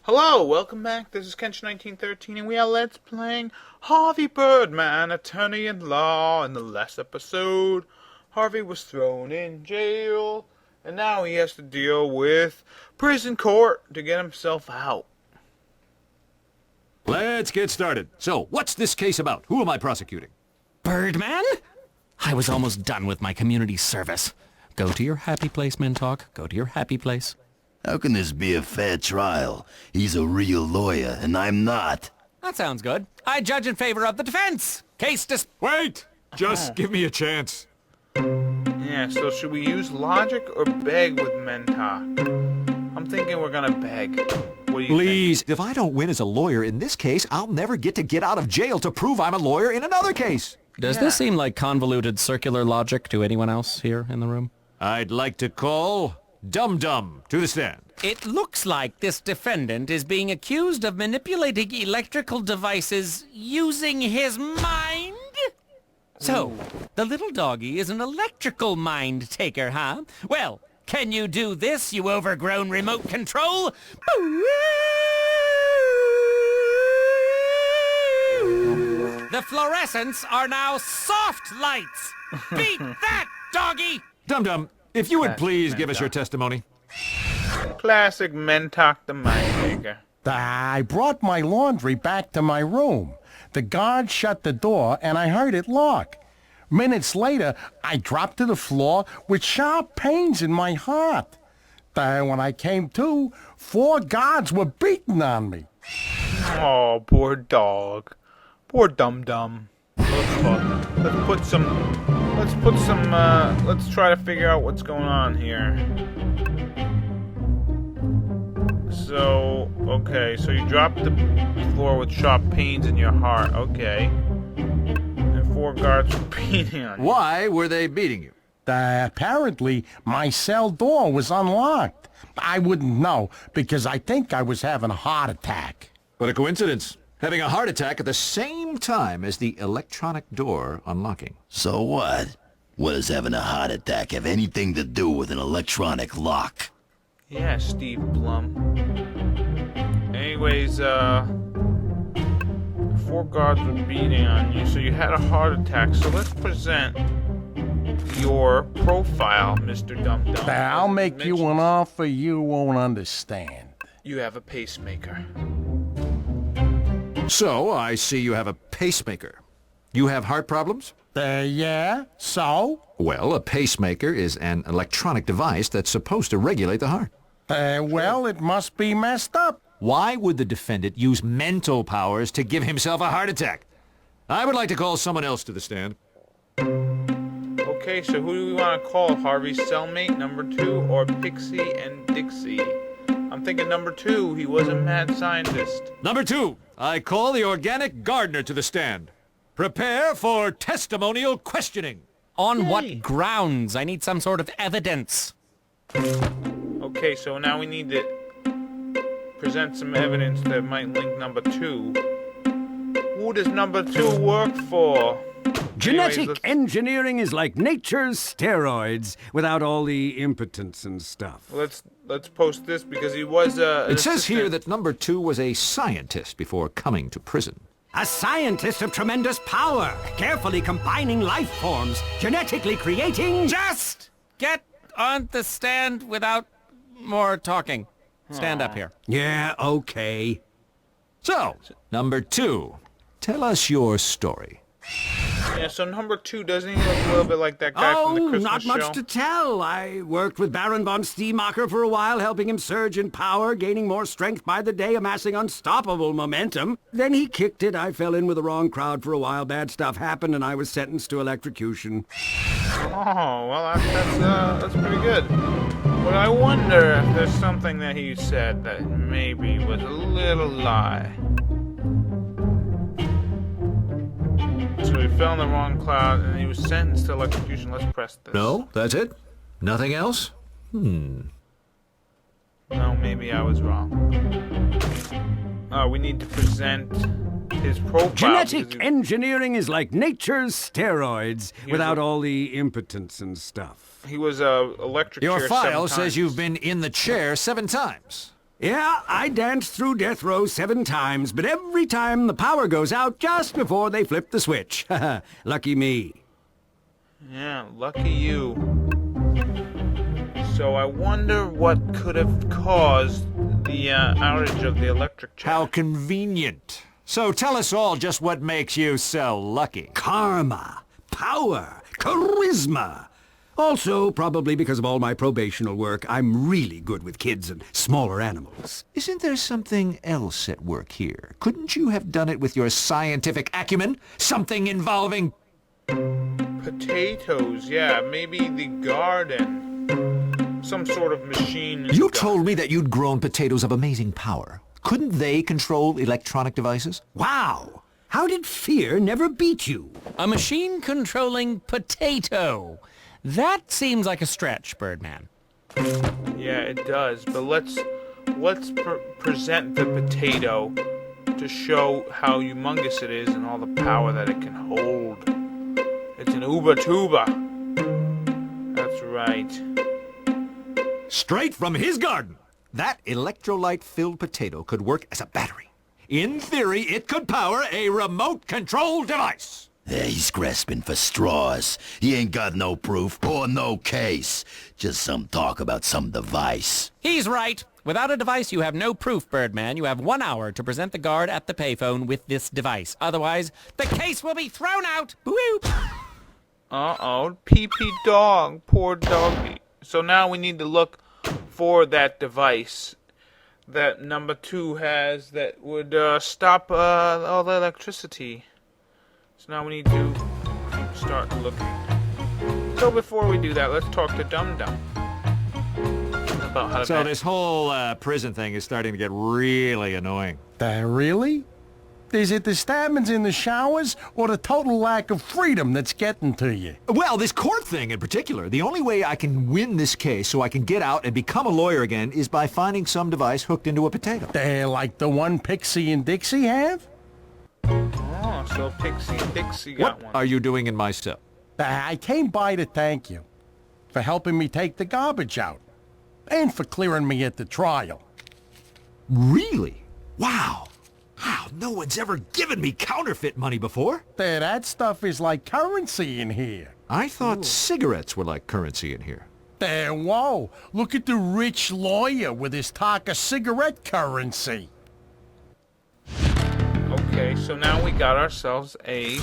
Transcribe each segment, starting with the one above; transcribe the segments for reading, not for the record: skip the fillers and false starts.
Hello, welcome back. This is Kench1913, and we are Let's Playing Harvey Birdman, Attorney at Law. In the last episode, Harvey was thrown in jail, and now he has to deal with prison court to get himself out. Let's get started. So, what's this case about? Who am I prosecuting? Birdman? I was almost done with my community service. Go to your happy place, Mintalk. Go to your happy place. How can this be a fair trial? He's a real lawyer, and I'm not. That sounds good. I judge in favor of the defense. Case Wait! Just give me a chance. Yeah, so should we use logic or beg with Mentalk? I'm thinking we're gonna beg. What do you Please, if I don't win as a lawyer in this case, I'll never get out of jail to prove I'm a lawyer in another case. Does this seem like convoluted circular logic to anyone else here in the room? I'd like to call Dum-Dum to the stand. It looks like this defendant is being accused of manipulating electrical devices using his mind? So, the little doggy is an electrical mind taker, huh? Well, can you do this, you overgrown remote control? The fluorescents are now soft lights. Beat that, doggy! Dum-Dum, if you would please give us your testimony. Classic Mentalk the Mind Maker. I brought my laundry back to my room. The guard shut the door, and I heard it lock. Minutes later, I dropped to the floor with sharp pains in my heart. When I came to, 4 guards were beating on me. Oh, poor dog. Poor Dum-Dum. Let's try to figure out what's going on here. So, okay, so you dropped the floor with sharp pains in your heart, okay. And 4 guards were beating on you. Why were they beating you? Apparently, my cell door was unlocked. I wouldn't know, because I think I was having a heart attack. What a coincidence. Having a heart attack at the same time as the electronic door unlocking. So what? What does having a heart attack have anything to do with an electronic lock? Yeah, Steve Blum. Anyways, 4 guards were beating on you, so you had a heart attack. So let's present your profile, Mr. Dum-Dum. I'll make you an offer you won't understand. You have a pacemaker. So, I see you have a pacemaker. You have heart problems? Yeah, so? Well, a pacemaker is an electronic device that's supposed to regulate the heart. Well, it must be messed up. Why would the defendant use mental powers to give himself a heart attack? I would like to call someone else to the stand. Okay, so who do we want to call? Harvey's cellmate, number 2, or Pixie and Dixie? I'm thinking number 2. He was a mad scientist. Number 2, I call the organic gardener to the stand. Prepare for testimonial questioning. On what grounds? I need some sort of evidence. Okay, so now we need to present some evidence that might link number 2. Who does number 2 work for? Genetic engineering is like nature's steroids without all the impotence and stuff. Let's post this because he was It says here that number 2 was a scientist before coming to prison. A scientist of tremendous power, carefully combining life forms, genetically creating... Just get on the stand without more talking. Stand up here. Yeah, okay. So, number 2, tell us your story. Yeah, so number 2, doesn't he look a little bit like that guy from the Christmas not much show? to tell. I worked with Baron von Steemacher for a while, helping him surge in power, gaining more strength by the day, amassing unstoppable momentum. Then he kicked it. I fell in with the wrong crowd for a while. Bad stuff happened, and I was sentenced to electrocution. Oh, well, that's pretty good. But I wonder if there's something that he said that maybe was a little lie. So he fell in the wrong cloud and he was sentenced to electrocution. Let's press this. No, that's it? Nothing else? No, maybe I was wrong. We need to present his profile. Genetic engineering is like nature's steroids without all the impotence and stuff. He was electric Your chair file 7 says times. you've been in the chair 7 times. Yeah, I danced through death row 7 times, but every time the power goes out just before they flip the switch. Lucky me. Yeah, lucky you. So I wonder what could have caused the outage of the electric chair. How convenient. So tell us all just what makes you so lucky. Karma, power, charisma. Also, probably because of all my probational work, I'm really good with kids and smaller animals. Isn't there something else at work here? Couldn't you have done it with your scientific acumen? Something involving... Potatoes, yeah, maybe the garden. Some sort of machine. You told me that you'd grown potatoes of amazing power. Couldn't they control electronic devices? Wow! How did fear never beat you? A machine controlling potato. That seems like a stretch, Birdman. Yeah, it does. But let's present the potato to show how humongous it is and all the power that it can hold. It's an uba tuba. That's right. Straight from his garden. That electrolyte-filled potato could work as a battery. In theory, it could power a remote-controlled device. Yeah, he's grasping for straws. He ain't got no proof or no case. Just some talk about some device. He's right. Without a device, you have no proof, Birdman. You have 1 hour to present the guard at the payphone with this device. Otherwise, the case will be thrown out. Boo-hoo! Uh-oh, pee-pee dog. Poor doggy. So now we need to look for that device that number 2 has that would stop all the electricity. So now we need to start looking. So before we do that, let's talk to Dum Dum about how to. So this whole prison thing is starting to get really annoying. Really? Is it the stabbings in the showers or the total lack of freedom that's getting to you? Well, this court thing in particular, the only way I can win this case so I can get out and become a lawyer again is by finding some device hooked into a potato. Like the one Pixie and Dixie have? Oh, so Pixie and Dixie got What one. are you doing in my cell? I came by to thank you for helping me take the garbage out and for clearing me at the trial. Really? Wow. Wow, no one's ever given me counterfeit money before. That stuff is like currency in here. I thought cigarettes were like currency in here. Whoa, look at the rich lawyer with his talk of cigarette currency. Okay, so now we got ourselves a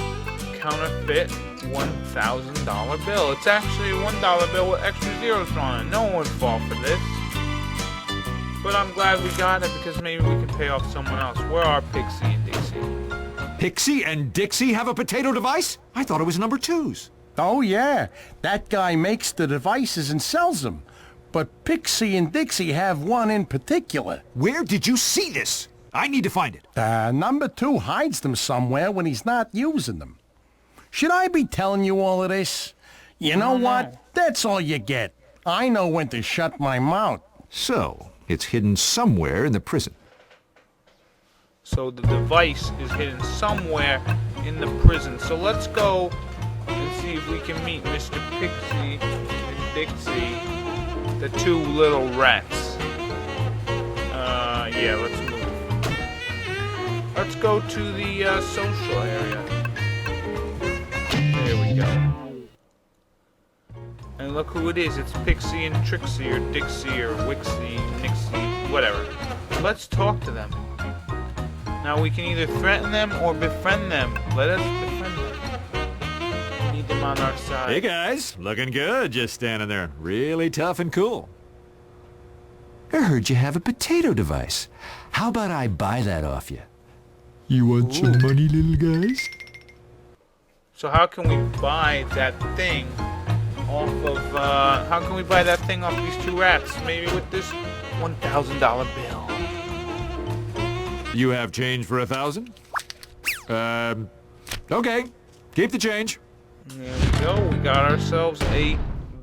counterfeit $1,000 bill. It's actually a $1 bill with extra zeros on it. No one would fall for this. But I'm glad we got it because maybe we can pay off someone else. Where are Pixie and Dixie? Pixie and Dixie have a potato device? I thought it was number 2's. Oh yeah, that guy makes the devices and sells them. But Pixie and Dixie have one in particular. Where did you see this? I need to find it. Number 2 hides them somewhere when he's not using them. Should I be telling you all of this? You know what? That's all you get. I know when to shut my mouth. So, it's hidden somewhere in the prison. So the device is hidden somewhere in the prison. So let's go and see if we can meet Mr. Pixie and Dixie, the 2 little rats. Yeah, let's move. Let's go to the social area. There we go. And look who it is. It's Pixie and Trixie, or Dixie, or Wixie, Nixie, whatever. Let's talk to them. Now we can either threaten them or befriend them. Let us befriend them. We need them on our side. Hey guys, looking good just standing there. Really tough and cool. I heard you have a potato device. How about I buy that off you? You want some money, little guys? So how can we buy that thing off of, how can we buy that thing off these 2 rats? Maybe with this $1,000 bill. You have change for 1,000? Okay. Keep the change. There we go. We got ourselves a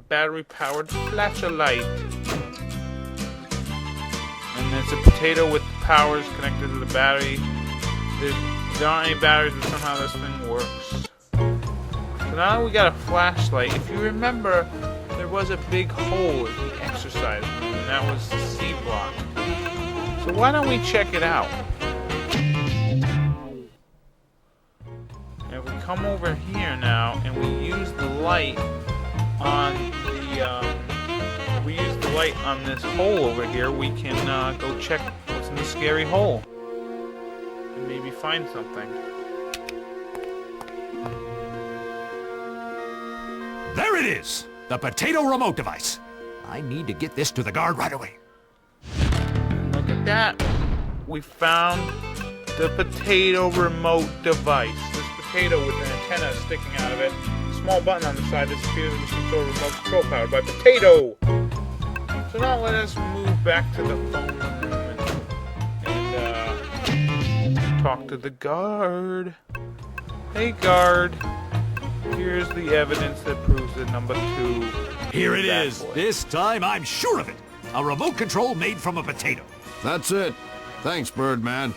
battery-powered flashlight. And it's a potato with powers connected to the battery. There aren't any batteries, but somehow this thing works. So now that we got a flashlight, if you remember, there was a big hole in the exercise room, and that was the C block. So why don't we check it out? If we come over here now and we use the light on this hole over here, we can go check what's in the scary hole and maybe find something. There it is! The potato remote device. I need to get this to the guard right away. Look at that. We found the potato remote device. This potato with an antenna sticking out of it. A small button on the side that appears to be some sort of remote control powered by potato. So now let us move back to the phone room and talk to the guard. Hey guard. Here's the evidence that proves that number 2. Here it Bad is. boy. This time I'm sure of it. A remote control made from a potato. That's it. Thanks, Birdman.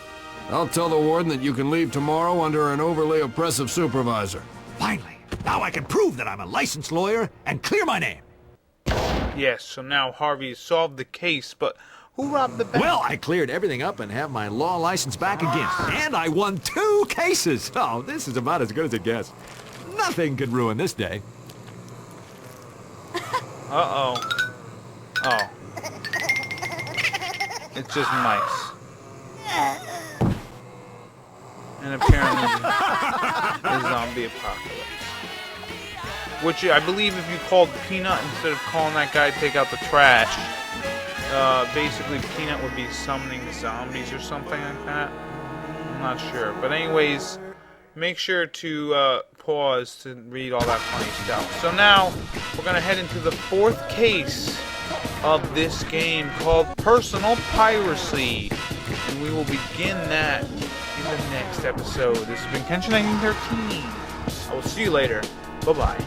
I'll tell the warden that you can leave tomorrow under an overly oppressive supervisor. Finally, now I can prove that I'm a licensed lawyer and clear my name. Yes, so now Harvey has solved the case, but who robbed the bank? Well, I cleared everything up and have my law license back again. And I won 2 cases. Oh, this is about as good as it gets. Nothing could ruin this day. Uh-oh. Oh. It's just mice. And apparently a zombie apocalypse. Which I believe if you called Peanut instead of calling that guy to take out the trash, basically Peanut would be summoning zombies or something like that. I'm not sure. But anyways, make sure to pause to read all that funny stuff. So now we're going to head into the 4th case of this game called Personal Piracy. And we will begin that in the next episode. This has been Kenshin 1913. I will see you later. Bye-bye.